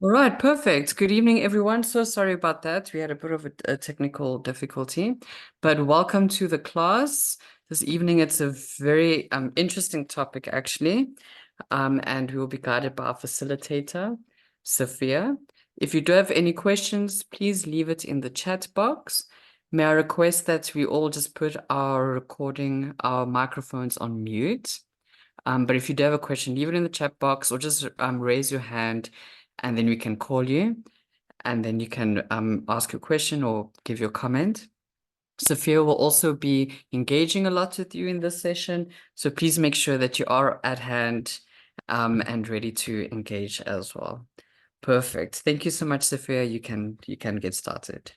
All right, perfect. Good evening, everyone. So sorry about that. We had a bit of a technical difficulty, but welcome to the class. This evening, it's a very interesting topic, actually, and we will be guided by our facilitator, Sophia. If you do have any questions, please leave it in the chat box. May I request that we all just put our microphones on mute. But if you do have a question, leave it in the chat box or just raise your hand and then we can call you and then you can ask your question or give your comment. Sophia will also be engaging a lot with you in this session, so please make sure that you are at hand and ready to engage as well. Perfect. Thank you so much, Sophia. You can get started.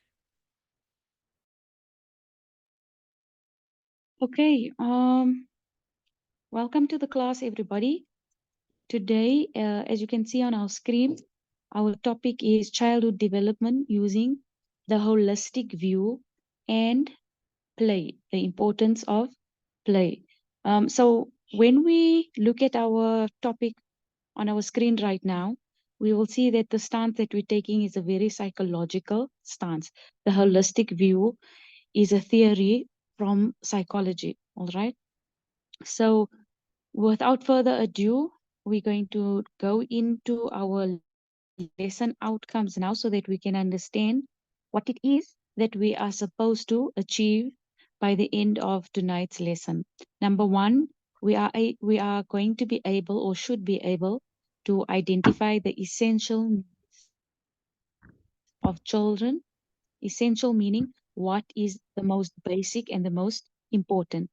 Okay, welcome to the class, everybody. Today, as you can see on our screen, our topic is childhood development using the holistic view and play, the importance of play. So when we look at our topic on our screen right now, we will see that the stance that we're taking is a very psychological stance. The holistic view is a theory from psychology, all right? So without further ado, we're going to go into our lesson outcomes now so that we can understand what it is that we are supposed to achieve by the end of tonight's lesson. Number one, we are going to be able or should be able to identify the essential needs of children. Essential meaning what is the most basic and the most important.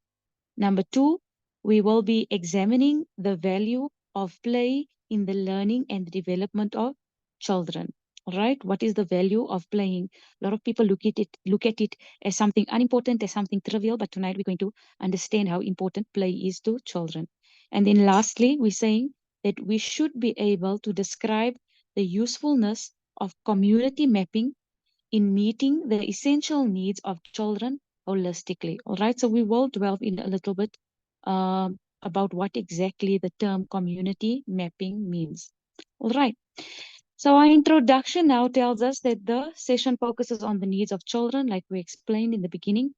Number two, we will be examining the value of play in the learning and development of children. All right, what is the value of playing? A lot of people look at it as something unimportant, as something trivial, but tonight we're going to understand how important play is to children. And then lastly, we're saying that we should be able to describe the usefulness of community mapping in meeting the essential needs of children holistically. All right, so we will delve in a little bit about what exactly the term community mapping means. All right, so our introduction now tells us that the session focuses on the needs of children, like we explained in the beginning,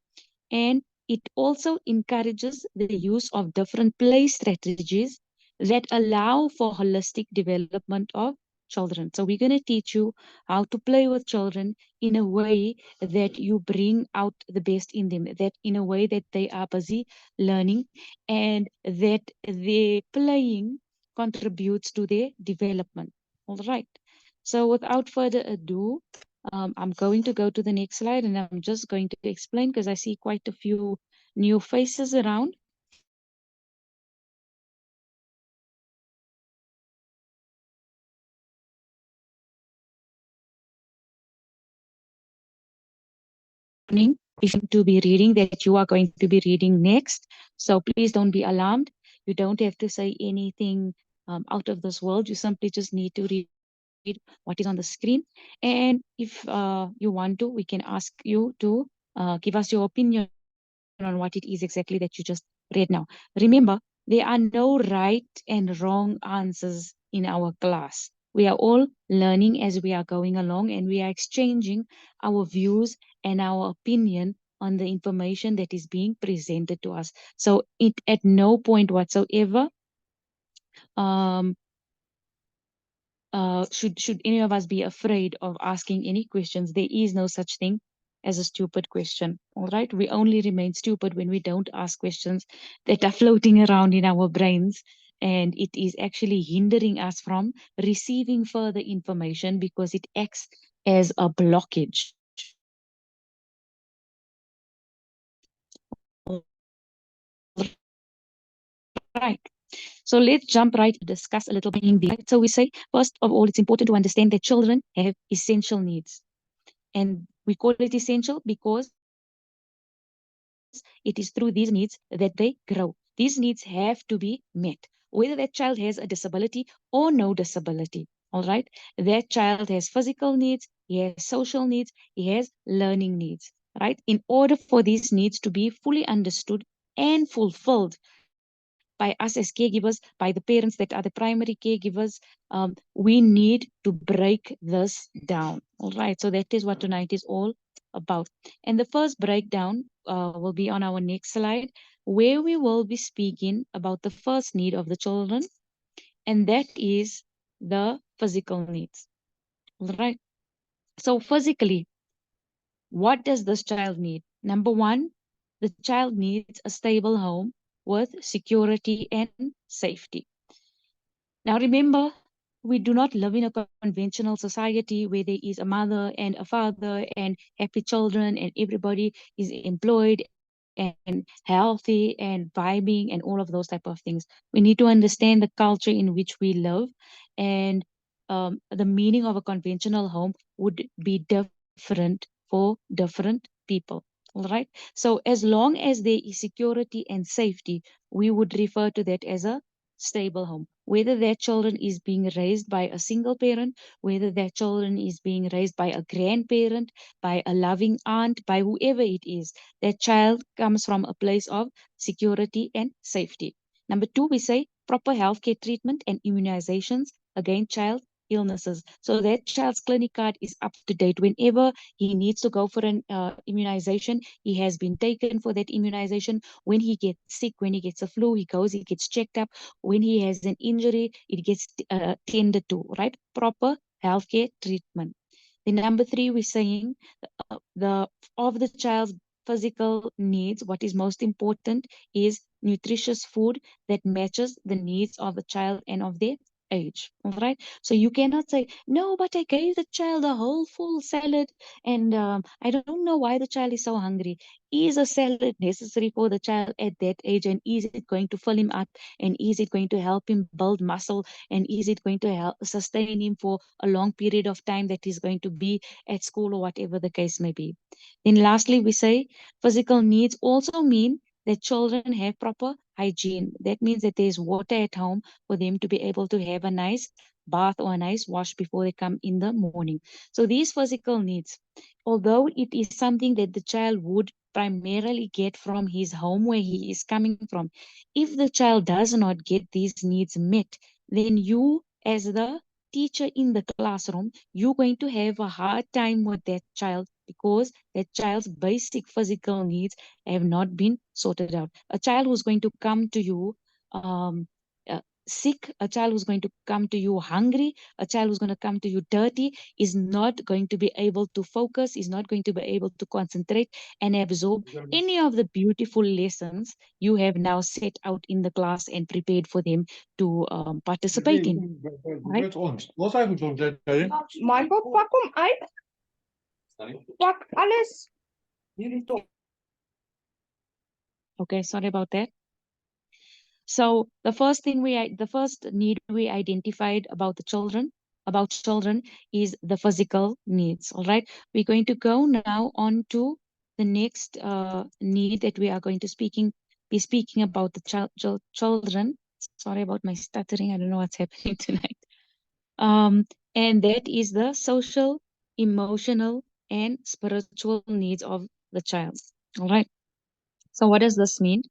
and it also encourages the use of different play strategies that allow for holistic development of children. So we're going to teach you how to play with children in a way that you bring out the best in them, that in a way that they are busy learning and that their playing contributes to their development. All right. So without further ado, I'm going to go to the next slide and I'm just going to explain because I see quite a few new faces around. To be reading that you are going to be reading next. So please don't be alarmed. You don't have to say anything out of this world. You simply just need to read what is on the screen. And if you want to, we can ask you to give us your opinion on what it is exactly that you just read now. Remember, there are no right and wrong answers in our class. We are all learning as we are going along and we are exchanging our views and our opinion on the information that is being presented to us. So at no point whatsoever should any of us be afraid of asking any questions. There is no such thing as a stupid question. All right, we only remain stupid when we don't ask questions that are floating around in our brains, and it is actually hindering us from receiving further information because it acts as a blockage. Right. So let's jump right to discuss a little bit in detail. So we say, first of all, it's important to understand that children have essential needs. And we call it essential because it is through these needs that they grow. These needs have to be met, whether that child has a disability or no disability. All right. That child has physical needs, he has social needs, he has learning needs. Right. In order for these needs to be fully understood and fulfilled, by us as caregivers, by the parents that are the primary caregivers. We need to break this down. All right. So that is what tonight is all about. And the first breakdown will be on our next slide, where we will be speaking about the first need of the children, and that is the physical needs. All right. So physically, what does this child need? Number one, the child needs a stable home with security and safety. Now remember, we do not live in a conventional society where there is a mother and a father and happy children and everybody is employed and healthy and vibing and all of those type of things. We need to understand the culture in which we live, and the meaning of a conventional home would be different for different people. All right. So as long as there is security and safety, we would refer to that as a stable home. Whether their children is being raised by a single parent, whether their children is being raised by a grandparent, by a loving aunt, by whoever it is, that child comes from a place of security and safety. Number two, we say proper healthcare treatment and immunizations against child illnesses. So that child's clinic card is up to date. Whenever he needs to go for an immunization, he has been taken for that immunization. When he gets sick, when he gets a flu, he goes, he gets checked up. When he has an injury, it gets tended to, right? Proper healthcare treatment. Then number three, we're saying of the child's physical needs, what is most important is nutritious food that matches the needs of the child and of their age. All right. So you cannot say, no, but I gave the child a whole full salad and I don't know why the child is so hungry. Is a salad necessary for the child at that age? And is it going to fill him up? And is it going to help him build muscle? And is it going to help sustain him for a long period of time that he's going to be at school or whatever the case may be? Then lastly, we say physical needs also mean that children have proper hygiene. That means that there's water at home for them to be able to have a nice bath or a nice wash before they come in the morning. So these physical needs, although it is something that the child would primarily get from his home where he is coming from, if the child does not get these needs met, then you as the teacher in the classroom, you're going to have a hard time with that child because that child's basic physical needs have not been sorted out. A child who's going to come to you sick, a child who's going to come to you hungry, a child who's going to come to you dirty is not going to be able to focus, is not going to be able to concentrate and absorb any of the beautiful lessons you have now set out in the class and prepared for them to participate in. Right? Wat eigenlijk zo zeggen? Michael, pak hem uit. Pak alles. Jullie toch. Okay, sorry about that. So the first need we identified about children is the physical needs. All right, we're going to go now on to the next need that we are going to be speaking about the children. Sorry about my stuttering. I don't know what's happening tonight. And that is the social, emotional, and spiritual needs of the child. All right. So what does this mean?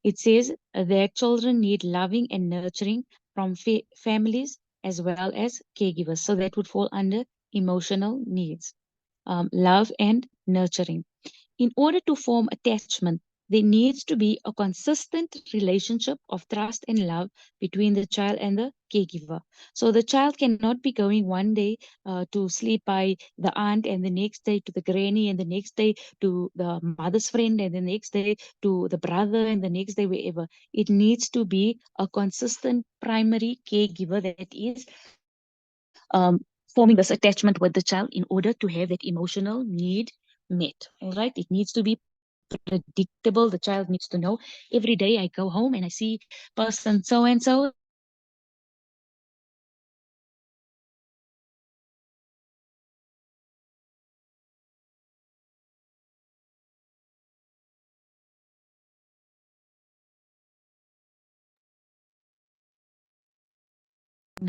It says that children need loving and nurturing from families as well as caregivers. So that would fall under emotional needs, love and nurturing. In order to form attachment, there needs to be a consistent relationship of trust and love between the child and the caregiver. So the child cannot be going one day to sleep by the aunt, and the next day to the granny, and the next day to the mother's friend, and the next day to the brother, and the next day wherever. It needs to be a consistent primary caregiver that is forming this attachment with the child in order to have that emotional need met. All right, it needs to be predictable. The child needs to know every day I go home and I see person so and so.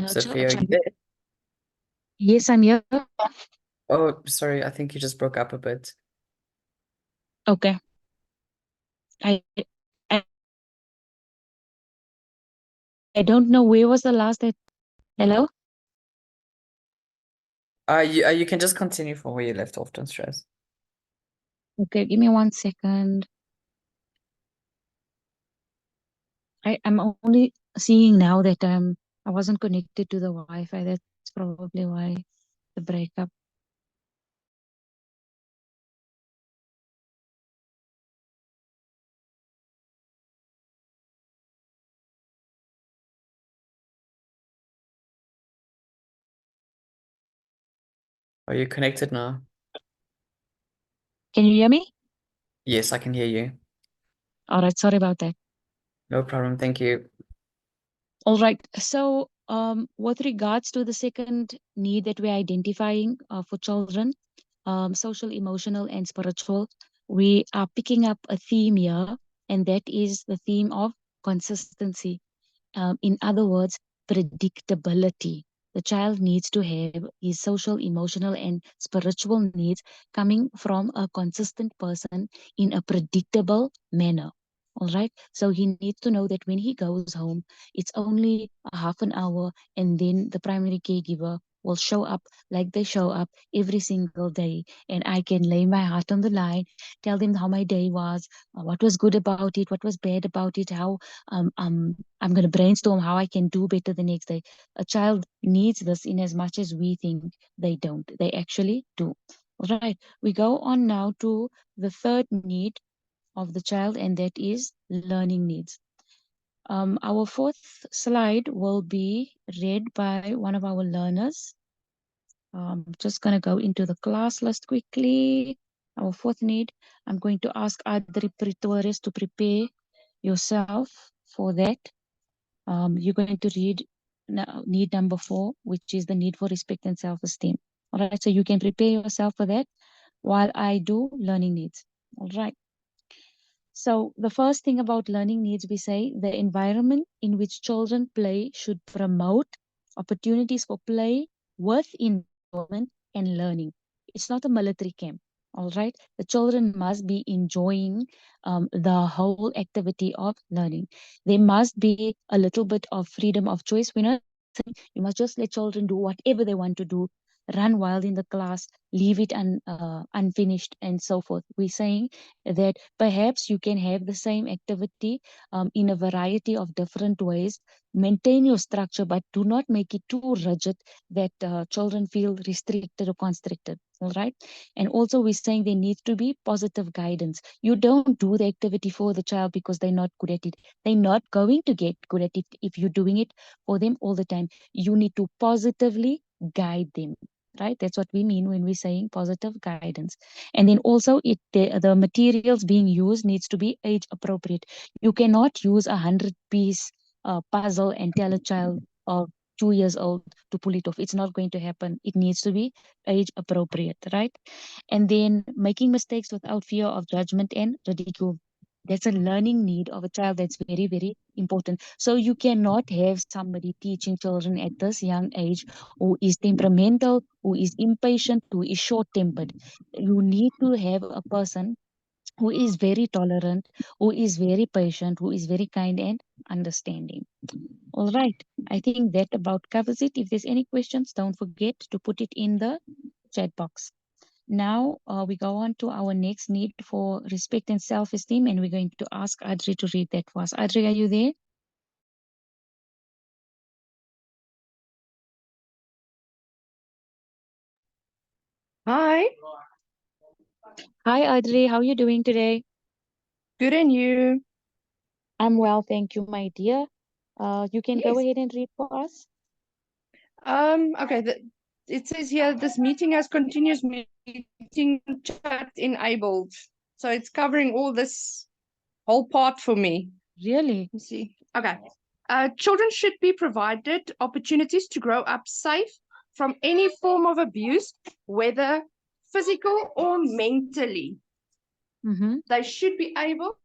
Sophia, are you there? Yes, I'm here. Oh, sorry, I think you just broke up a bit. Okay. I I don't know where was the last that. Hello? You can just continue from where you left off, don't stress. Okay, give me 1 second. I'm only seeing now that I wasn't connected to the Wi-Fi. That's probably why the breakup. Are you connected now? Can you hear me? Yes, I can hear you. All right, sorry about that. No problem, thank you. All right. So, with regards to the second need that we're identifying for children, social, emotional, and spiritual, we are picking up a theme here, and that is the theme of consistency. In other words, predictability. The child needs to have his social, emotional, and spiritual needs coming from a consistent person in a predictable manner. All right. So he needs to know that when he goes home, it's only a half an hour, and then the primary caregiver will show up like they show up every single day. And I can lay my heart on the line, tell them how my day was, what was good about it, what was bad about it, how I'm going to brainstorm how I can do better the next day. A child needs this in as much as we think they don't. They actually do. All right. We go on now to the third need of the child, and that is learning needs. Our fourth slide will be read by one of our learners. I'm just going to go into the class list quickly. Our fourth need, I'm going to ask Adri Pretorius to prepare yourself for that. You're going to read need number 4, which is the need for respect and self-esteem. All right, so you can prepare yourself for that while I do learning needs. All right. So the first thing about learning needs, we say the environment in which children play should promote opportunities for play with enjoyment and learning. It's not a military camp. All right. The children must be enjoying the whole activity of learning. There must be a little bit of freedom of choice. We're not saying you must just let children do whatever they want to do, run wild in the class, leave it unfinished, and so forth. We're saying that perhaps you can have the same activity in a variety of different ways. Maintain your structure, but do not make it too rigid that children feel restricted or constricted. All right. And also, we're saying there needs to be positive guidance. You don't do the activity for the child because they're not good at it. They're not going to get good at it if you're doing it for them all the time. You need to positively guide them. Right? That's what we mean when we're saying positive guidance. And then also the materials being used needs to be age appropriate. You cannot use 100-piece puzzle and tell a child of 2 years old to pull it off. It's not going to happen. It needs to be age appropriate, right? And then making mistakes without fear of judgment and ridicule. That's a learning need of a child that's very, very important. So you cannot have somebody teaching children at this young age who is temperamental, who is impatient, who is short-tempered. You need to have a person who is very tolerant, who is very patient, who is very kind and understanding. All right. I think that about covers it. If there's any questions, don't forget to put it in the chat box. Now we go on to our next need for respect and self-esteem, and we're going to ask Adri to read that for us. Adri, are you there? Hi, Hi, Adri. How are you doing today? good and you? I'm well, thank you, my dear. You can go Yes. ahead and read for us. Okay, it says here this meeting has continuous meeting chat enabled. So it's covering all this whole part for me. Really? Let's see. Okay. Children should be provided opportunities to grow up safe from any form of abuse, whether physical or mentally. Mm-hmm. They should be able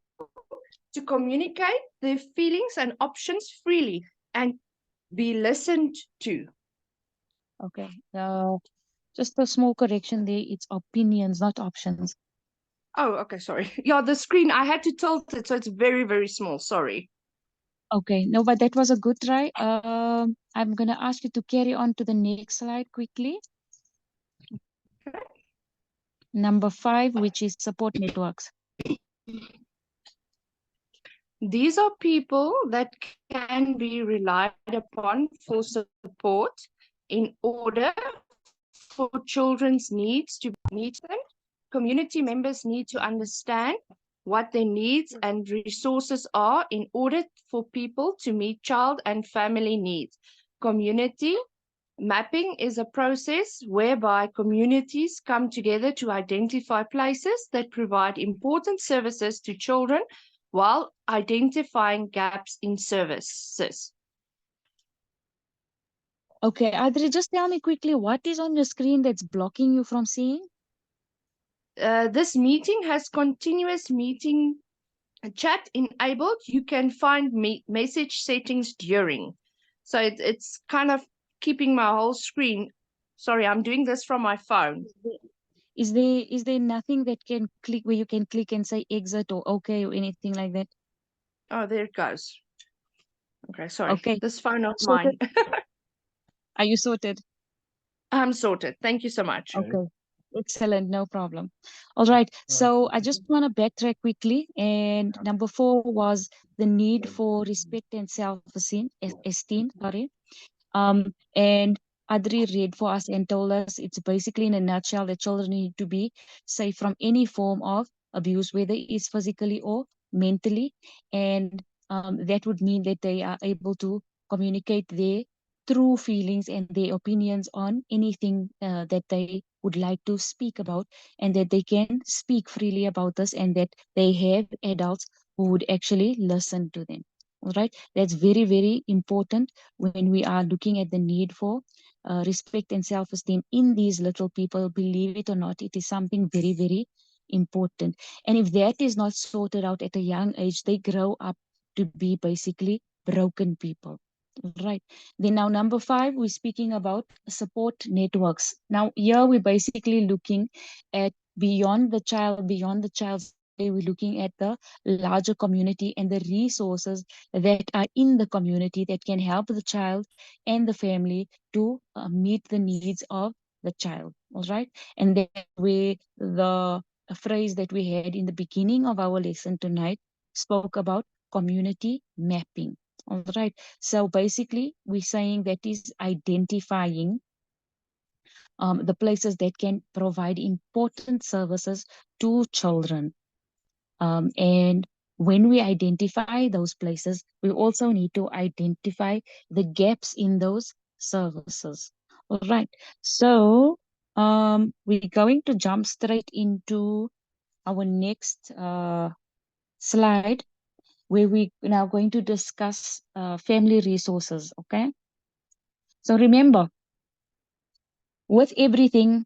to communicate their feelings and options freely and be listened to. Okay. Just a small correction there. It's opinions, not options. Oh, okay, sorry. Yeah, the screen, I had to tilt it, so it's very, very small. Sorry. Okay, no, but that was a good try. I'm gonna ask you to carry on to the next slide quickly. Okay. Number 5, which is support networks. These are people that can be relied upon for support in order for children's needs to meet them. Community members need to understand what their needs and resources are in order for people to meet child and family needs. Community mapping is a process whereby communities come together to identify places that provide important services to children while identifying gaps in services. Okay, Adri, just tell me quickly what is on your screen that's blocking you from seeing? This meeting has continuous meeting chat enabled. You can find message settings during. So it's kind of keeping my whole screen. Sorry, I'm doing this from my phone. Is there nothing that can click where you can click and say exit or okay or anything like that? Oh, there it goes. Okay, sorry. Okay, This phone of sorted. mine. Are you sorted? I'm sorted. Thank you so much. Okay, excellent, no problem. All right, so I just want to backtrack quickly. And number 4 was the need for respect and self-esteem, sorry. And Adri read for us and told us it's basically in a nutshell that children need to be safe from any form of abuse, whether it's physically or mentally. And that would mean that they are able to communicate their true feelings and their opinions on anything that they would like to speak about, and that they can speak freely about this, and that they have adults who would actually listen to them. All right, that's very, very important when we are looking at the need for respect and self-esteem in these little people. Believe it or not, it is something very, very important. And if that is not sorted out at a young age, they grow up to be basically broken people. Right. Then now number 5, we're speaking about support networks. Now here we're basically looking at beyond the child's day, we're looking at the larger community and the resources that are in the community that can help the child and the family to meet the needs of the child. All right. And then the phrase that we had in the beginning of our lesson tonight spoke about community mapping. All right. So basically, we're saying that is identifying the places that can provide important services to children. And when we identify those places, we also need to identify the gaps in those services. All right. So we're going to jump straight into our next slide, where we're now going to discuss family resources, okay? So remember, with everything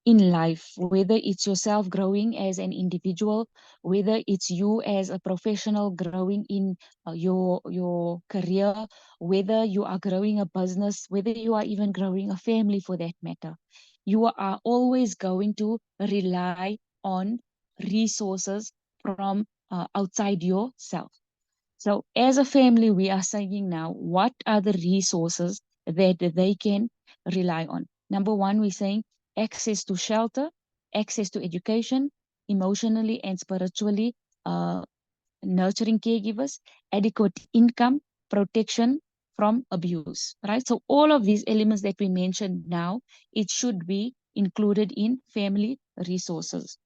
in life, whether it's yourself growing as an individual, whether it's you as a professional growing in your career, whether you are growing a business, whether you are even growing a family for that matter, you are always going to rely on resources from outside yourself. So as a family, we are saying now, what are the resources that they can rely on? Number 1, we're saying access to shelter, access to education, emotionally and spiritually nurturing caregivers, adequate income, protection from abuse, right? So all of these elements that we mentioned now, it should be included in family resources.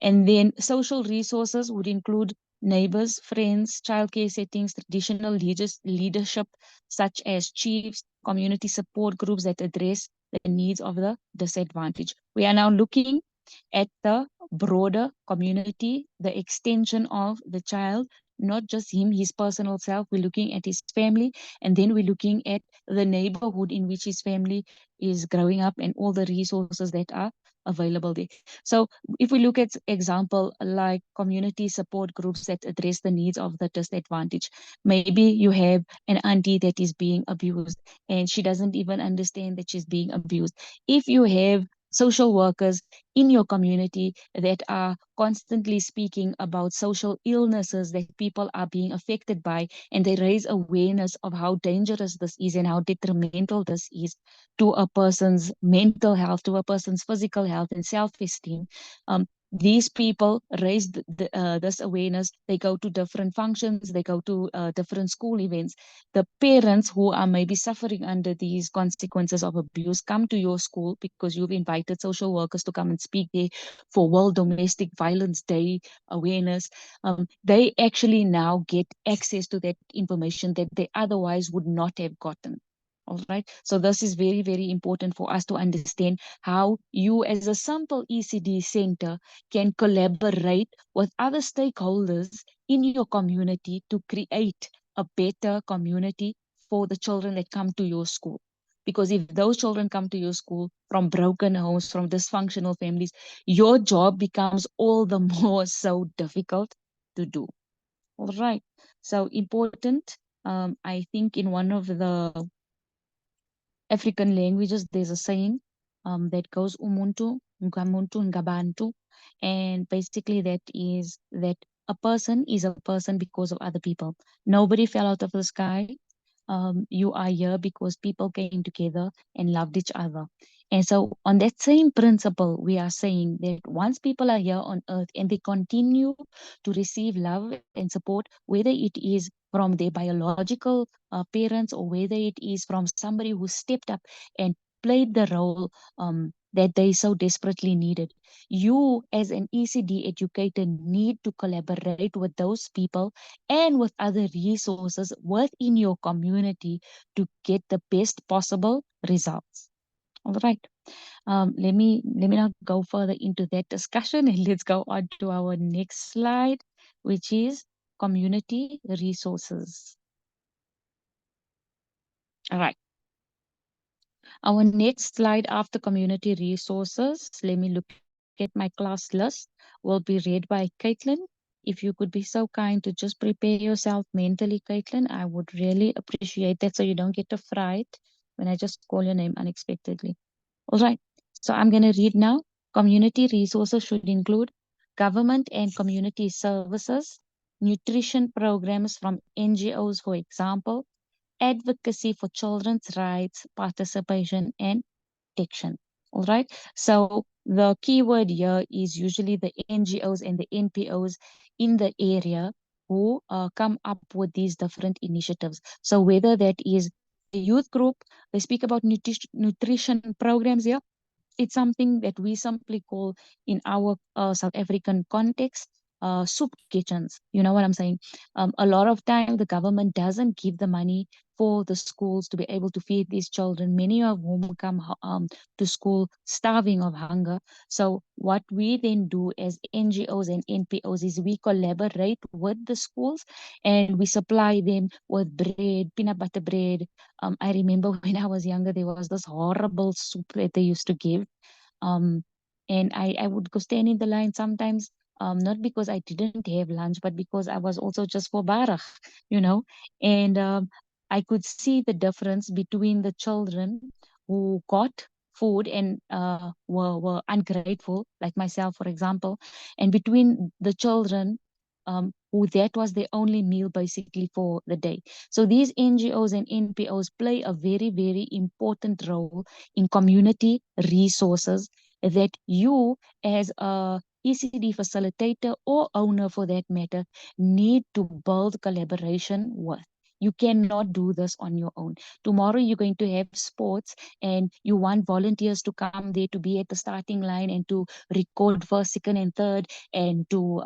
And then social resources would include neighbors, friends, childcare settings, traditional leadership, such as chiefs, community support groups that address the needs of the disadvantaged. We are now looking at the broader community, the extension of the child, not just him, his personal self. We're looking at his family, and then we're looking at the neighborhood in which his family is growing up and all the resources that are available there. So if we look at example like community support groups that address the needs of the disadvantaged, maybe you have an auntie that is being abused and she doesn't even understand that she's being abused. If you have social workers in your community that are constantly speaking about social illnesses that people are being affected by, and they raise awareness of how dangerous this is and how detrimental this is to a person's mental health, to a person's physical health and self-esteem. These people raise this awareness. They go to different functions, they go to different school events. The parents who are maybe suffering under these consequences of abuse come to your school because you've invited social workers to come and speak there for World Domestic Violence Day awareness. They actually now get access to that information that they otherwise would not have gotten. All right. So this is very, very important for us to understand how you as a simple ECD center can collaborate with other stakeholders in your community to create a better community for the children that come to your school. Because if those children come to your school from broken homes, from dysfunctional families, your job becomes all the more so difficult to do. All right. So important. I think in one of the African languages, there's a saying that goes umuntu, ngamuntu, ngabantu. And basically that is that a person is a person because of other people. Nobody fell out of the sky. You are here because people came together and loved each other. And so on that same principle, we are saying that once people are here on earth and they continue to receive love and support, whether it is from their biological parents or whether it is from somebody who stepped up and played the role that they so desperately needed. You as an ECD educator need to collaborate with those people and with other resources within your community to get the best possible results. All right. Let me not go further into that discussion, and let's go on to our next slide, which is community resources. All right. Our next slide after community resources, let me look at my class list, will be read by Caitlin. If you could be so kind to just prepare yourself mentally, Caitlin, I would really appreciate that so you don't get a fright when I just call your name unexpectedly. All right, so I'm going to read now. Community resources should include government and community services, nutrition programs from NGOs, for example, advocacy for children's rights, participation, and protection. All right. So the keyword here is usually the NGOs and the NPOs in the area who come up with these different initiatives. So whether that is a youth group, they speak about nutrition programs here. It's something that we simply call in our South African context soup kitchens. You know what I'm saying? A lot of time the government doesn't give the money for the schools to be able to feed these children, many of whom come to school starving of hunger. So what we then do as NGOs and NPOs is we collaborate with the schools and we supply them with bread, peanut butter bread. I remember when I was younger, there was this horrible soup that they used to give. Um, and I would go stand in the line sometimes, not because I didn't have lunch, but because I was also just for barach, you know. And I could see the difference between the children who got food and were ungrateful, like myself, for example, and between the children who that was their only meal basically for the day. So these NGOs and NPOs play a very, very important role in community resources that you as a ECD facilitator or owner for that matter need to build collaboration with. You cannot do this on your own. Tomorrow you're going to have sports and you want volunteers to come there to be at the starting line and to record first, second, and third and to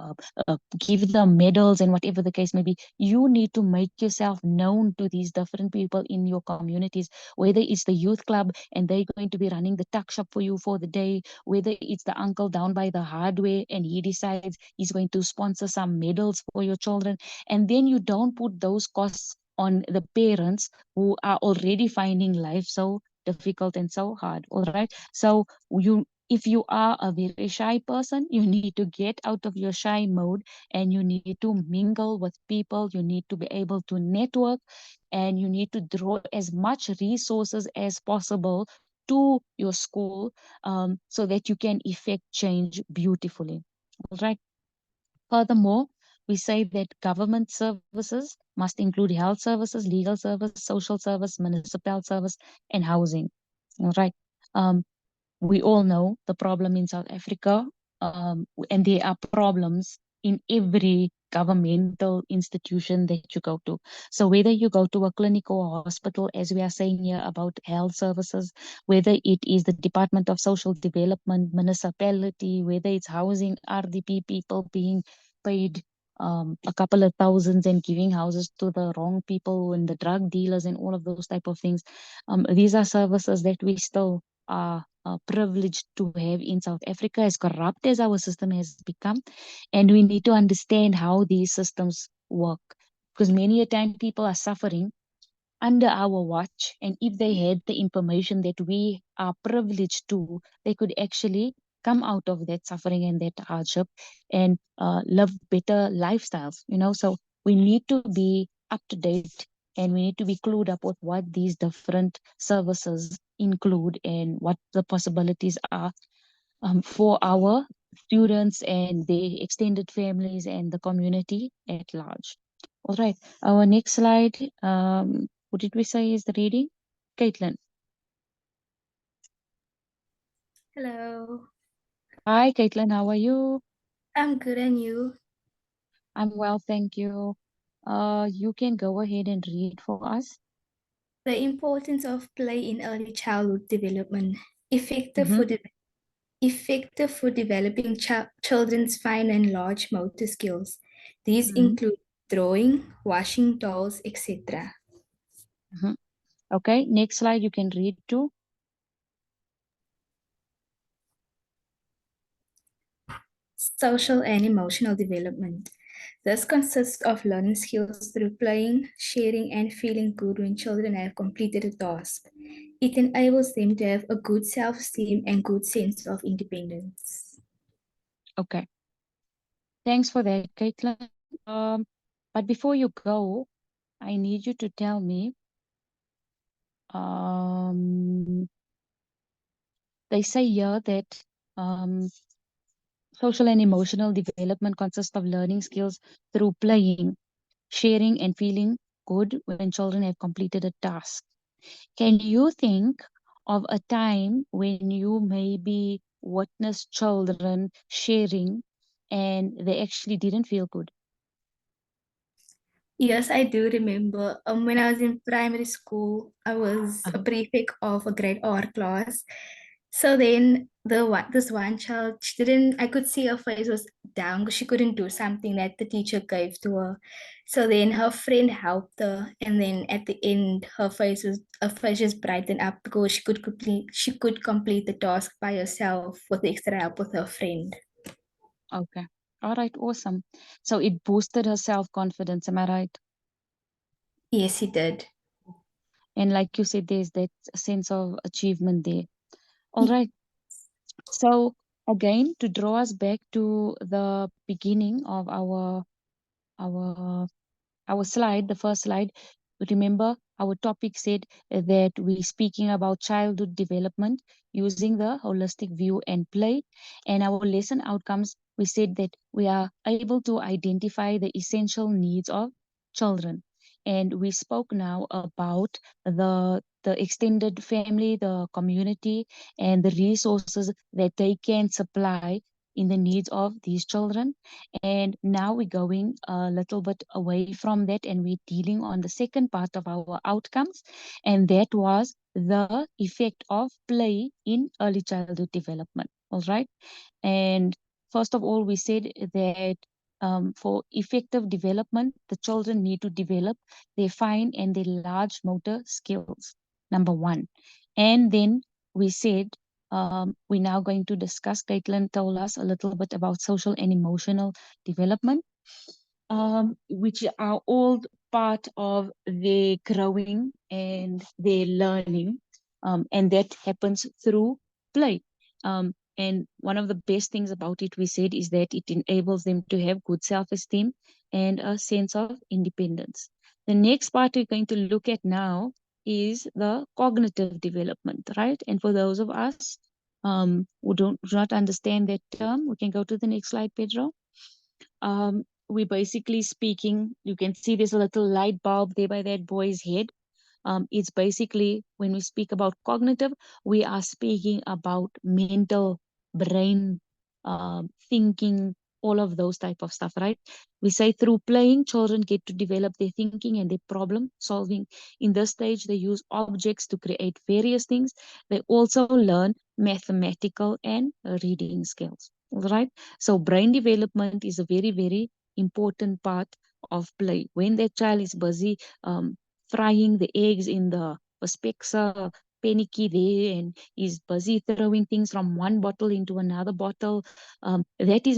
give them medals and whatever the case may be. You need to make yourself known to these different people in your communities, whether it's the youth club and they're going to be running the tuck shop for you for the day, whether it's the uncle down by the hardware and he decides he's going to sponsor some medals for your children. And then you don't put those costs on the parents who are already finding life so difficult and so hard. All right. So if you are a very shy person, you need to get out of your shy mode and you need to mingle with people. You need to be able to network and you need to draw as much resources as possible to your school, so that you can effect change beautifully. All right. Furthermore, we say that government services must include health services, legal service, social service, municipal service, and housing. All right. We all know the problem in South Africa, and there are problems in every governmental institution that you go to. So whether you go to a clinic or a hospital, as we are saying here about health services, whether it is the Department of Social Development, municipality, whether it's housing, RDP people being paid a couple of thousands and giving houses to the wrong people and the drug dealers and all of those type of things. These are services that we still are privileged to have in South Africa, as corrupt as our system has become. And we need to understand how these systems work, because many a time people are suffering under our watch, and if they had the information that we are privileged to, they could actually come out of that suffering and that hardship and live better lifestyles, so we need to be up to date, and we need to be clued up with what these different services include and what the possibilities are for our students and their extended families and the community at large. All right, our next slide, what did we say is the reading? Caitlin. Hello, Hi, Caitlin, how are you? I'm good and you? I'm well, thank you. You can go ahead and read for us. The importance of play in early childhood development, effective Mhm. for effective for developing children's fine and large motor skills. These Mhm. include drawing, washing dolls, etc. Mhm. Okay, next slide you can read too. Social and emotional development. This consists of learning skills through playing, sharing, and feeling good when children have completed a task. It enables them to have a good self-esteem and good sense of independence. Okay, thanks for that, Caitlin. But before you go, I need you to tell me, they say here that social and emotional development consists of learning skills through playing, sharing, and feeling good when children have completed a task. Can you think of a time when you maybe witnessed children sharing and they actually didn't feel good? Yes, I do remember. When I was in primary school, I was a prefect of a grade R class. So then this one child, she didn't. I could see her face was down because she couldn't do something that the teacher gave to her. So then her friend helped her, and then at the end, her face just brightened up because she could complete the task by herself with the extra help with her friend. Okay. All right, awesome. So it boosted her self-confidence, am I right? Yes, he did. And like you said, there's that sense of achievement there. All right. So again, to draw us back to the beginning of our slide, the first slide, remember our topic said that we're speaking about childhood development using the holistic view and play. And our lesson outcomes, we said that we are able to identify the essential needs of children. And we spoke now about the extended family, the community, and the resources that they can supply in the needs of these children. And now we're going a little bit away from that, and we're dealing on the second part of our outcomes, and that was the effect of play in early childhood development. All right. And first of all, we said that for effective development, the children need to develop their fine and their large motor skills, number one. And then we said we're now going to discuss, Caitlin told us a little bit about social and emotional development, which are all part of their growing and their learning, and that happens through play. And one of the best things about it, we said, is that it enables them to have good self-esteem and a sense of independence. The next part we're going to look at now is the cognitive development, right? And for those of us who do not understand that term, we can go to the next slide, Pedro. We're basically speaking, you can see there's a little light bulb there by that boy's head. It's basically, when we speak about cognitive, we are speaking about mental, brain, thinking, all of those type of stuff, right? We say through playing, children get to develop their thinking and their problem solving. In this stage, they use objects to create various things. They also learn mathematical and reading skills, all right? So brain development is a very, very important part of play. When that child is busy frying the eggs in the Perspexa panicky there and is busy throwing things from one bottle into another bottle. That is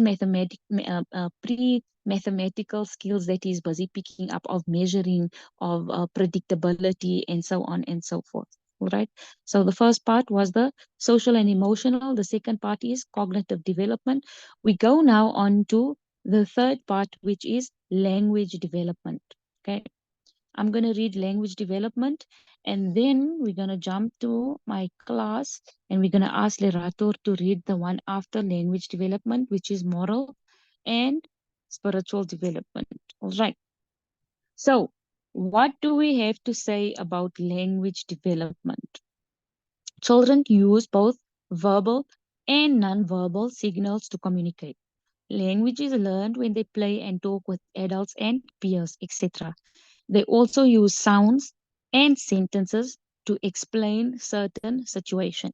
pre-mathematical skills that is busy picking up of measuring, of predictability, and so on and so forth. All right. So the first part was the social and emotional. The second part is cognitive development. We go now on to the third part, which is language development. Okay. I'm going to read language development, and then we're going to jump to my class and we're going to ask Lerato to read the one after language development, which is moral and spiritual development. All right. So what do we have to say about language development? Children use both verbal and non-verbal signals to communicate. Language is learned when they play and talk with adults and peers, etc. They also use sounds and sentences to explain certain situations,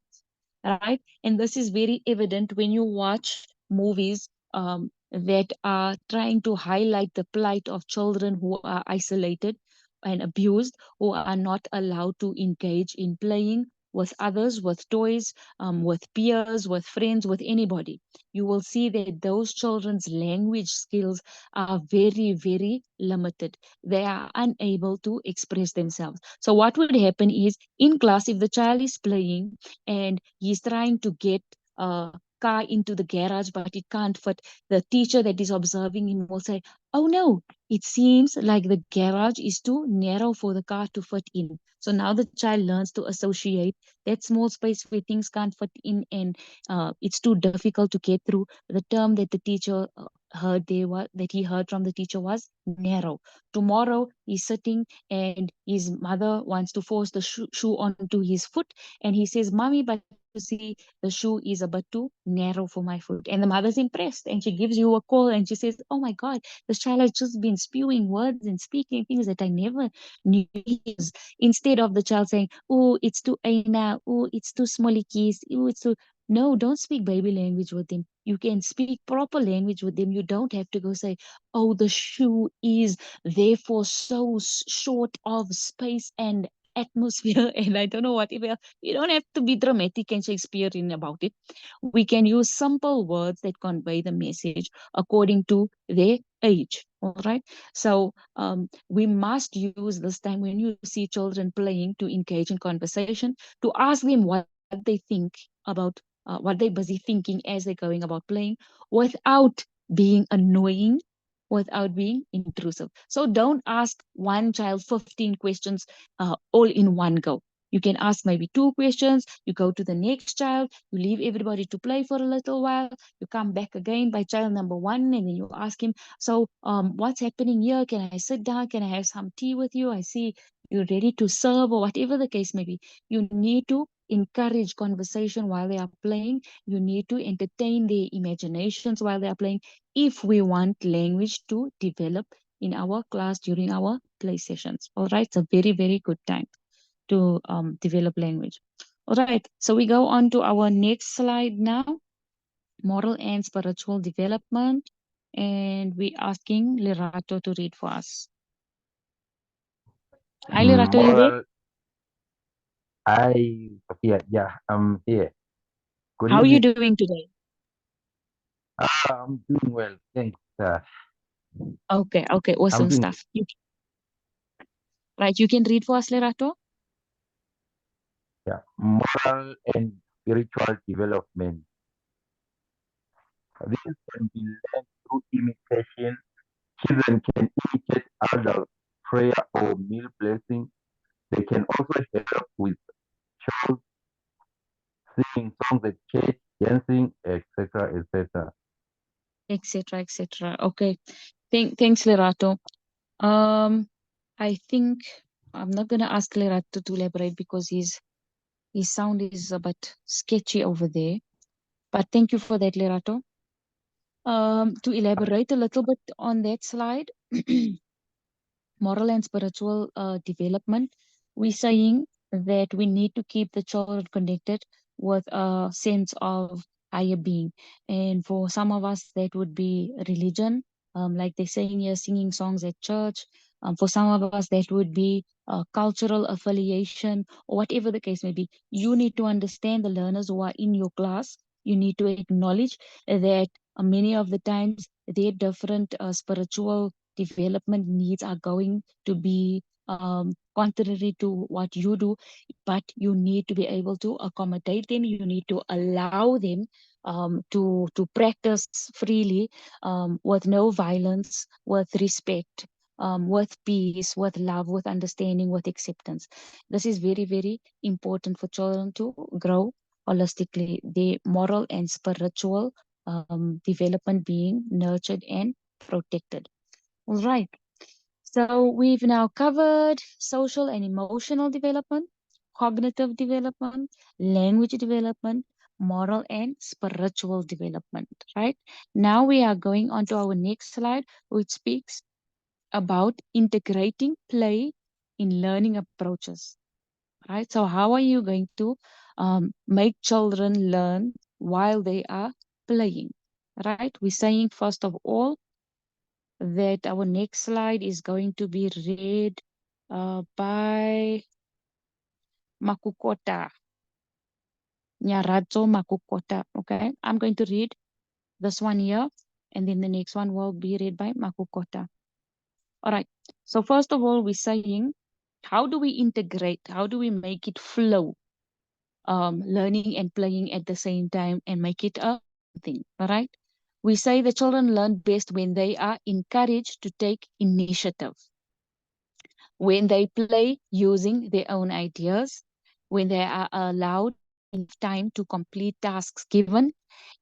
right? And this is very evident when you watch movies that are trying to highlight the plight of children who are isolated and abused, who are not allowed to engage in playing with others, with toys, with peers, with friends, with anybody. You will see that those children's language skills are very, very limited. They are unable to express themselves. So what would happen is, in class, if the child is playing and he's trying to get a car into the garage, but it can't fit, the teacher that is observing him will say, oh no, it seems like the garage is too narrow for the car to fit in. So now the child learns to associate that small space where things can't fit in and it's too difficult to get through. The term that the teacher that he heard from the teacher was narrow. Tomorrow he's sitting and his mother wants to force the shoe onto his foot, and he says, mommy, but you see the shoe is a bit too narrow for my foot. And the mother's impressed and she gives you a call and she says, oh my god, this child has just been spewing words and speaking things that I never knew. Instead of the child saying, oh, it's too aina, oh, it's too smally keys, oh, it's too. No, don't speak baby language with them. You can speak proper language with them. You don't have to go say, oh, the shoe is therefore so short of space and atmosphere and I don't know whatever. You don't have to be dramatic and Shakespearean about it. We can use simple words that convey the message according to their age. All right. So we must use this time when you see children playing to engage in conversation, to ask them what they think about what they're busy thinking as they're going about playing, without being annoying, without being intrusive. So don't ask one child 15 questions all in one go. You can ask maybe 2 questions, you go to the next child, you leave everybody to play for a little while, you come back again by child number 1, and then you ask him, so what's happening here? Can I sit down? Can I have some tea with you? I see you're ready to serve, or whatever the case may be. You need to encourage conversation while they are playing. You need to entertain their imaginations while they are playing, if we want language to develop in our class during our play sessions. All right, it's a very, very good time to develop language. All right, so we go on to our next slide now, moral and spiritual development. And we're asking Lerato to read for us. Hi, Lerato, you there? Sophia, yeah, I'm here. Good How are you evening. doing today? I'm doing well, thanks. Okay, awesome doing stuff. Right, you can read for us, Lerato? Yeah, moral and spiritual development. This can be learned through imitation. Children can imitate adults' prayer or meal blessing, They can also help with chores, singing songs at church, dancing, etc., etc. Etc. etc. Okay. Thanks, Lerato. I think I'm not gonna ask Lerato to elaborate because his sound is a bit sketchy over there. But thank you for that, Lerato. To elaborate a little bit on that slide, moral and spiritual development, we're saying that we need to keep the children connected with a sense of higher being. And for some of us, that would be religion, like they're saying here, singing songs at church. For some of us, that would be cultural affiliation, or whatever the case may be. You need to understand the learners who are in your class. You need to acknowledge that many of the times their different spiritual development needs are going to be contrary to what you do, but you need to be able to accommodate them. You need to allow them to practice freely, with no violence, with respect, with peace, with love, with understanding, with acceptance. This is very, very important for children to grow holistically, their moral and spiritual development being nurtured and protected. All right. So we've now covered social and emotional development, cognitive development, language development, moral and spiritual development, right? Now we are going on to our next slide, which speaks about integrating play in learning approaches, right? So how are you going to make children learn while they are playing, right? We're saying, first of all, that our next slide is going to be read by Makukota. Nyaradzo Makukota. Okay, I'm going to read this one here, and then the next one will be read by Makukota. All right. So first of all, we're saying, how do we integrate? How do we make it flow? Learning and playing at the same time and make it a thing. All right. We say the children learn best when they are encouraged to take initiative, when they play using their own ideas, when they are allowed enough time to complete tasks given,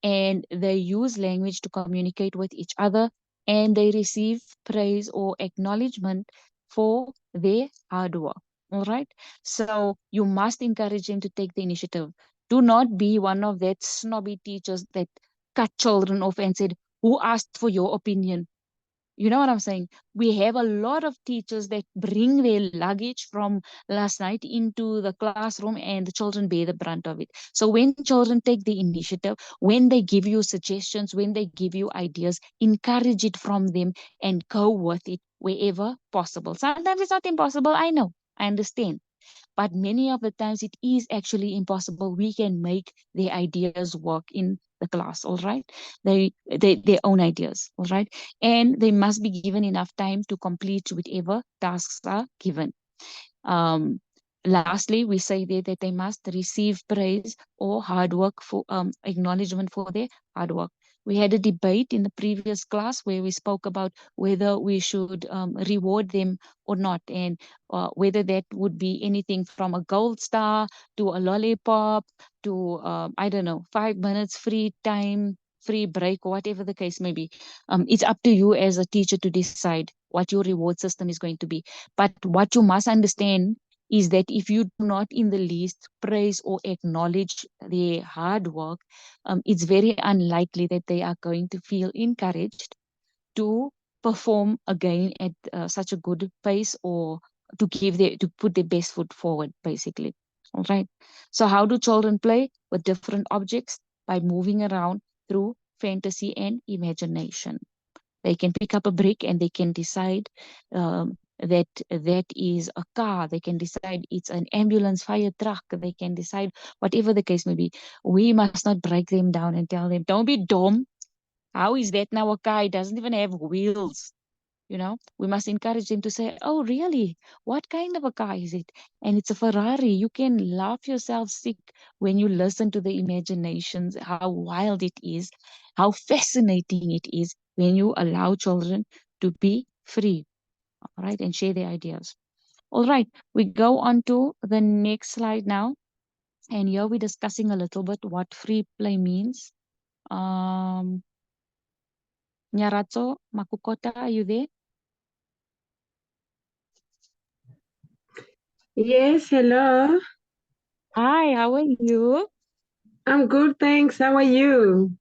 and they use language to communicate with each other, and they receive praise or acknowledgement for their hard work. All right. So you must encourage them to take the initiative. Do not be one of that snobby teachers that cut children off and said, "Who asked for your opinion?" You know what I'm saying? We have a lot of teachers that bring their luggage from last night into the classroom, and the children bear the brunt of it. So when children take the initiative, when they give you suggestions, when they give you ideas, encourage it from them and go with it wherever possible. Sometimes it's not impossible. I know. I understand. But many of the times it is actually impossible. We can make their ideas work in the class, all right? Their own ideas, all right? And they must be given enough time to complete whatever tasks are given. Lastly, we say there that they must receive praise or hard work for acknowledgement for their hard work. We had a debate in the previous class where we spoke about whether we should reward them or not, and whether that would be anything from a gold star to a lollipop to, I don't know, 5 minutes free time, free break, or whatever the case may be. It's up to you as a teacher to decide what your reward system is going to be. But what you must understand is that if you do not in the least praise or acknowledge their hard work, it's very unlikely that they are going to feel encouraged to perform again at such a good pace, or to put their best foot forward, basically. All right. So how do children play with different objects? By moving around through fantasy and imagination. They can pick up a brick and they can decide that is a car. They can decide it's an ambulance, fire truck. They can decide whatever the case may be. We must not break them down and tell them, don't be dumb. How is that now a car? It doesn't even have wheels. You know, we must encourage them to say, oh, really? What kind of a car is it? And it's a Ferrari. You can laugh yourself sick when you listen to the imaginations, how wild it is, how fascinating it is when you allow children to be free, all right, and share their ideas. All right, we go on to the next slide now. And here we're discussing a little bit what free play means. Nyaratso, Makukota, are you there? Yes, hello. Hi, how are you? I'm good, thanks. How are you?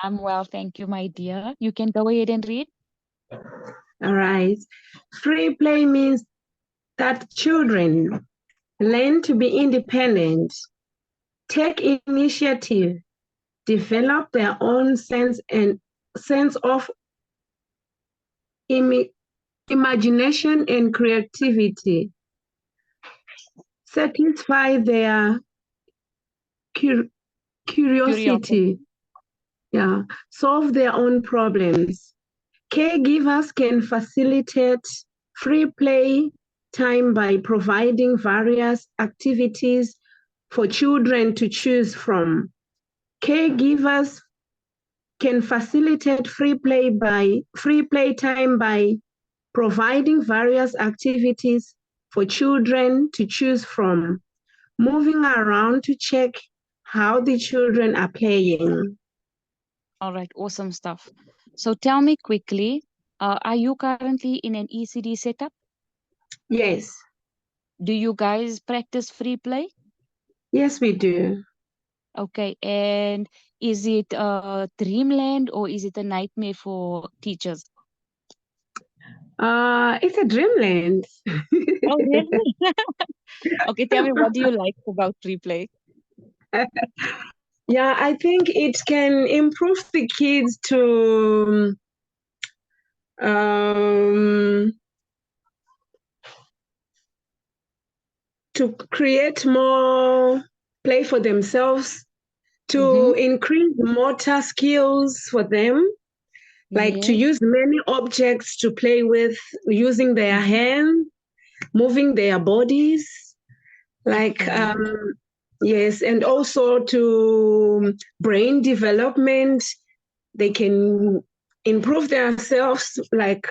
I'm well, thank you, my dear. You can go ahead and read. All right. Free play means that children learn to be independent, take initiative, develop their own sense of imagination and creativity, satisfy their curiosity, yeah, solve their own problems. Caregivers can facilitate free play time by providing various activities for children to choose from. Caregivers can facilitate free play time by providing various activities for children to choose from, moving around to check how the children are playing. All right, awesome stuff. So tell me quickly, are you currently in an ECD setup? Yes, Do you guys practice free play? yes, we do. Okay, and is it dreamland or is it a nightmare for teachers? It's a dreamland. Oh, really? Okay, tell me, what do you like about free play? Yeah, I think it can improve the kids to create more play for themselves, to increase motor skills for them, like to Yes. use many objects to play with, using their hands, moving their bodies, like Excellent. yes, and also to brain development. They can improve themselves, like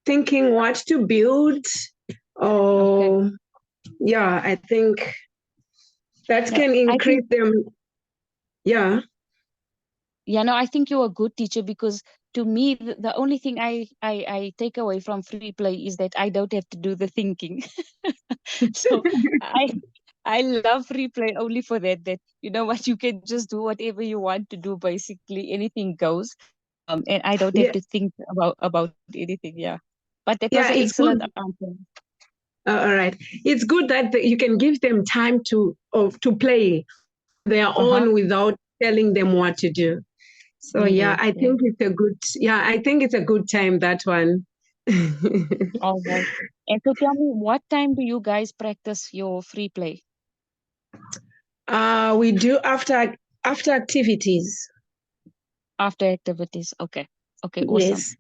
thinking what to build, or yeah, I think that No, can I increase think, them. Yeah. yeah, no, I think you're a good teacher because to me, the only thing I take away from free play is that I don't have to do the thinking. So I love free play only for that, that you know what, you can just do whatever you want to do, basically anything goes. And I don't have Yeah, to think about anything, yeah. But that was yeah, an it's good. excellent answer. All right, it's good that you can give them time to play their own without telling them what to do. So yeah, Yes, I yes. think it's a good. Yeah, I think it's a good time, that one. All right. And so tell me, what time do you guys practice your free play? We do after activities. After activities. Okay. Okay, awesome. Yes.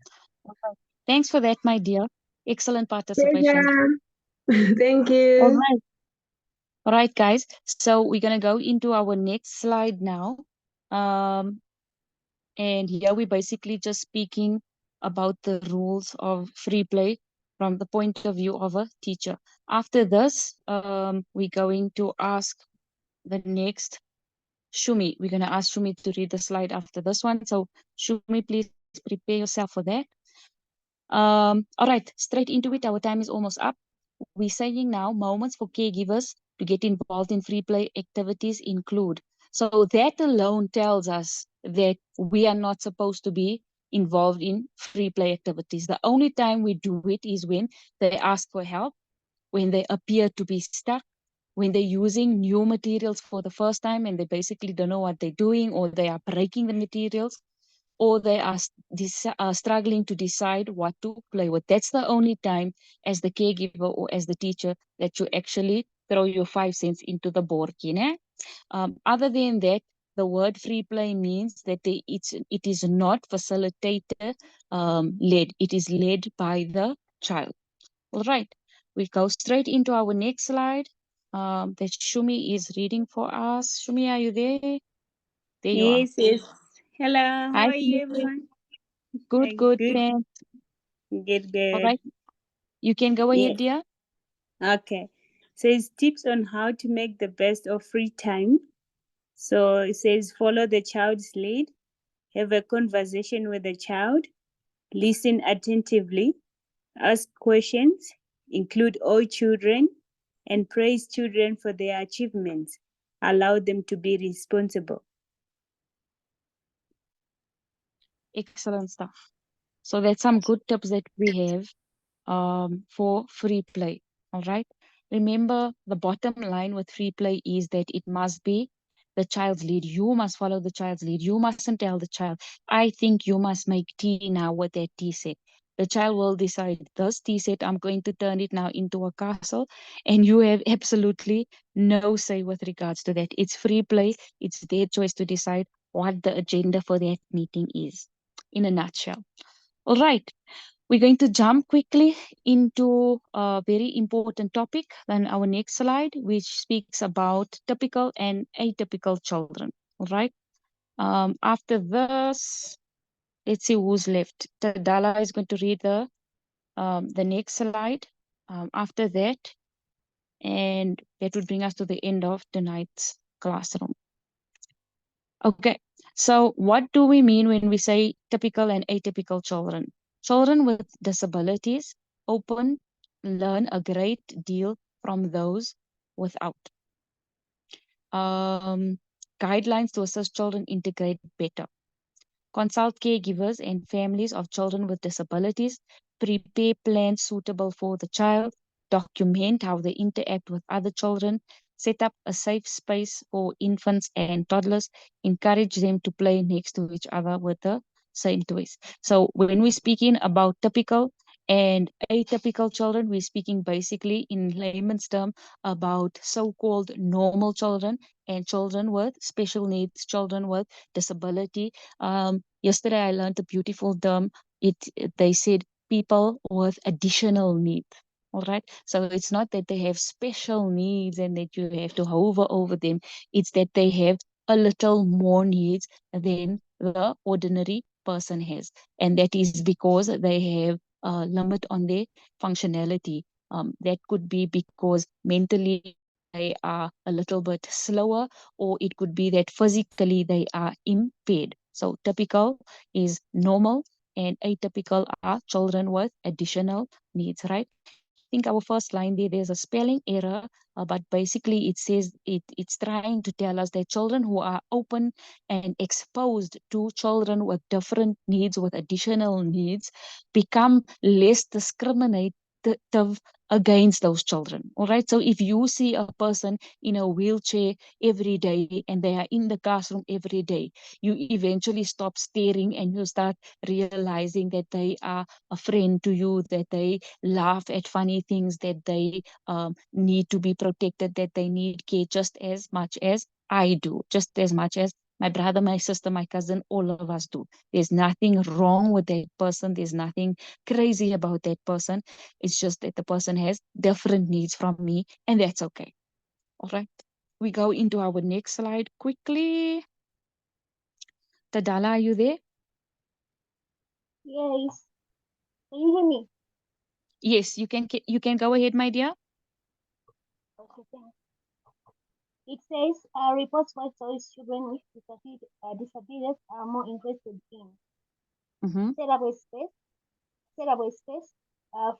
Okay. Thanks for that, my dear. Excellent participation. Pleasure. Thank All you. right. All right, guys. So we're gonna go into our next slide now. And here we're basically just speaking about the rules of free play from the point of view of a teacher. After this, we're going to ask the next Shumi. We're going to ask Shumi to read the slide after this one. So Shumi, please prepare yourself for that. All right, straight into it. Our time is almost up. We're saying now moments for caregivers to get involved in free play activities include. So that alone tells us that we are not supposed to be involved in free play activities. The only time we do it is when they ask for help, when they appear to be stuck, when they're using new materials for the first time and they basically don't know what they're doing, or they are breaking the materials, or they are struggling to decide what to play with. That's the only time as the caregiver or as the teacher that you actually throw your 5 cents into the board. Other than that, the word free play means that it is not facilitator led. It is led by the child. All right, we go straight into our next slide that Shumi is reading for us. Shumi, are you there? There you are. Yes, yes. Hello, how Hi, are you, Shumi. everyone? Good, good, Good, thanks. good, All good. right, you can go Yeah. ahead, dear. Okay. Says tips on how to make the best of free time. So it says follow the child's lead, have a conversation with the child, listen attentively, ask questions, include all children, and praise children for their achievements. Allow them to be responsible. Excellent stuff. So that's some good tips that we have for free play. All right. Remember, the bottom line with free play is that it must be the child's lead. You must follow the child's lead. You mustn't tell the child, I think you must make tea now with that tea set. The child will decide, this tea set, I'm going to turn it now into a castle. And you have absolutely no say with regards to that. It's free play. It's their choice to decide what the agenda for that meeting is, in a nutshell. All right. We're going to jump quickly into a very important topic, then our next slide, which speaks about typical and atypical children. All right. After this, let's see who's left. Tadala is going to read the next slide after that, and that would bring us to the end of tonight's classroom. Okay, so what do we mean when we say typical and atypical children? Children with disabilities often learn a great deal from those without. Guidelines to assist children integrate better. Consult caregivers and families of children with disabilities. Prepare plans suitable for the child. Document how they interact with other children. Set up a safe space for infants and toddlers. Encourage them to play next to each other with the same toys. So when we're speaking about typical and atypical children, we're speaking basically in layman's term about so-called normal children and children with special needs, children with disability. Yesterday I learned a beautiful term. They said people with additional needs. All right. So it's not that they have special needs and that you have to hover over them. It's that they have a little more needs than the ordinary person has. And that is because they have a limit on their functionality. That could be because mentally they are a little bit slower, or it could be that physically they are impaired. So typical is normal and atypical are children with additional needs, right? I think our first line there's a spelling error, but basically it says it's trying to tell us that children who are open and exposed to children with different needs, with additional needs, become less discriminative against those children. All right. So if you see a person in a wheelchair every day and they are in the classroom every day, you eventually stop staring and you start realizing that they are a friend to you, that they laugh at funny things, that they need to be protected, that they need care just as much as I do, just as much as my brother, my sister, my cousin, all of us do. There's nothing wrong with that person. There's nothing crazy about that person. It's just that the person has different needs from me, and that's okay. All right. We go into our next slide quickly. Tadala, are you there? Yes. Can you hear me? Yes, you can go ahead, my dear. Okay, thanks. It says reports what choice children with disabilities are more interested in. Set up a space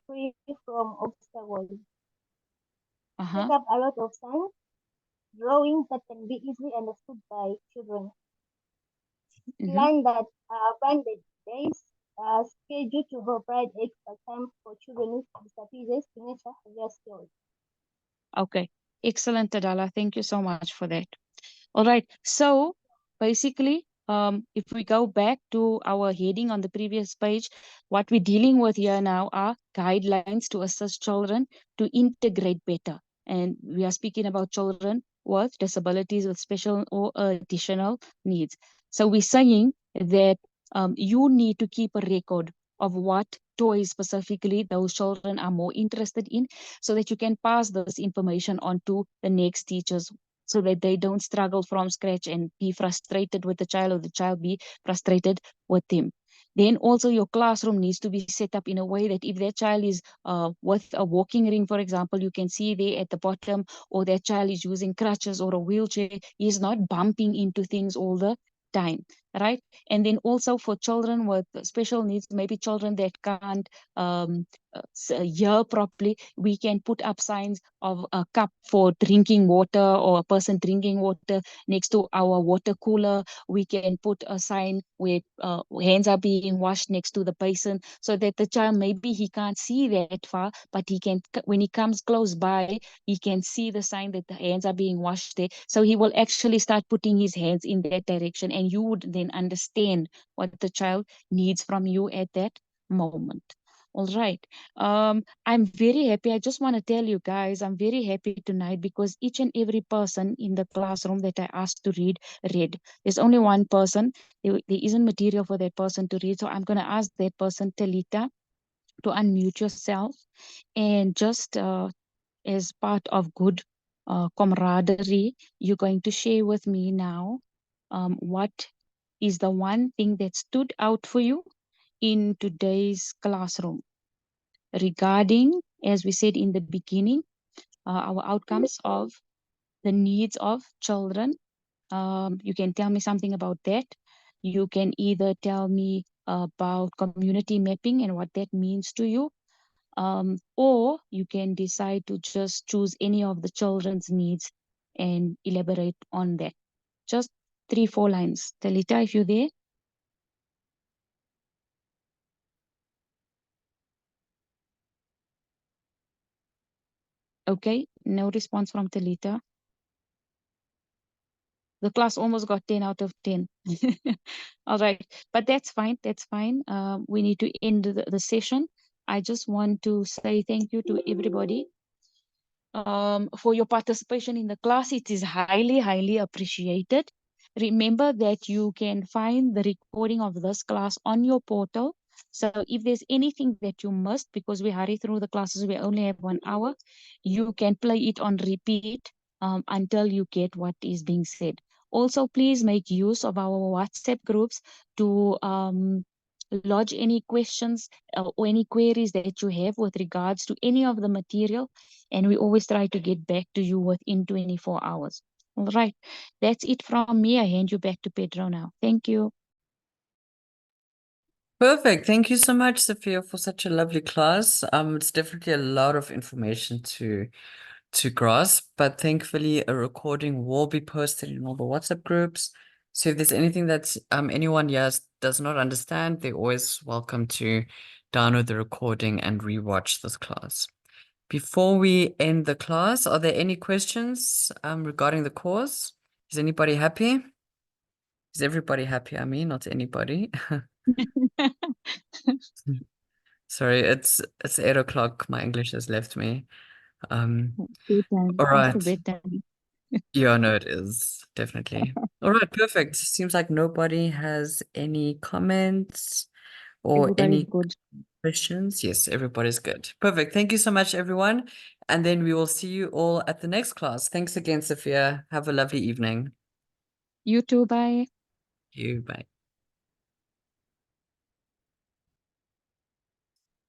free from obstacles. Set up a lot of signs, drawings that can be easily understood by children. Plan the days scheduled to provide extra time for children with disabilities to nurture their skills. Okay, excellent, Tadala. Thank you so much for that. All right, so basically, if we go back to our heading on the previous page, what we're dealing with here now are guidelines to assist children to integrate better. And we are speaking about children with disabilities, with special or additional needs. So we're saying that you need to keep a record of what toys specifically those children are more interested in, so that you can pass this information on to the next teachers, so that they don't struggle from scratch and be frustrated with the child, or the child be frustrated with them. Then also your classroom needs to be set up in a way that if that child is with a walking ring, for example, you can see there at the bottom, or that child is using crutches or a wheelchair, he's not bumping into things all the time, right? And then also for children with special needs, maybe children that can't hear properly, we can put up signs of a cup for drinking water or a person drinking water next to our water cooler. We can put a sign where hands are being washed next to the basin, so that the child, maybe he can't see that far, but he can, when he comes close by, he can see the sign that the hands are being washed there. So he will actually start putting his hands in that direction, and you would then understand what the child needs from you at that moment. All right. I'm very happy. I just want to tell you guys, I'm very happy tonight because each and every person in the classroom that I asked to read. There's only one person. There isn't material for that person to read. So I'm going to ask that person, Talita, to unmute yourself, and just as part of good camaraderie, you're going to share with me now what is the one thing that stood out for you in today's classroom regarding, as we said in the beginning, our outcomes of the needs of children. You can tell me something about that. You can either tell me about community mapping and what that means to you, or you can decide to just choose any of the children's needs and elaborate on that. Just 3-4 lines. Talita, if you're there. Okay, no response from Talita. The class almost got 10 out of 10. All right, but that's fine. That's fine. We need to end the session. I just want to say thank you to everybody for your participation in the class. It is highly, highly appreciated. Remember that you can find the recording of this class on your portal. So if there's anything that you missed, because we hurry through the classes, we only have 1 hour, you can play it on repeat until you get what is being said. Also, please make use of our WhatsApp groups to lodge any questions or any queries that you have with regards to any of the material, and we always try to get back to you within 24 hours. All right, that's it from me. I hand you back to Pedro now. Thank you. Perfect. Thank you so much, Sophia, for such a lovely class. It's definitely a lot of information to grasp, but thankfully a recording will be posted in all the WhatsApp groups. So if there's anything that anyone does not understand, they're always welcome to download the recording and rewatch this class. Before we end the class, are there any questions regarding the course? Is anybody happy? Is everybody happy? I mean, not anybody. Sorry, it's 8 o'clock. My English has left me. Bedtime. All right. After bedtime. Yeah, no, it is definitely. All right, perfect. Seems like nobody has any comments or Everybody's any good. questions. Yes, everybody's good. Perfect. Thank you so much, everyone. And then we will see you all at the next class. Thanks again, Sophia. Have a lovely evening. You too. Bye. You, bye.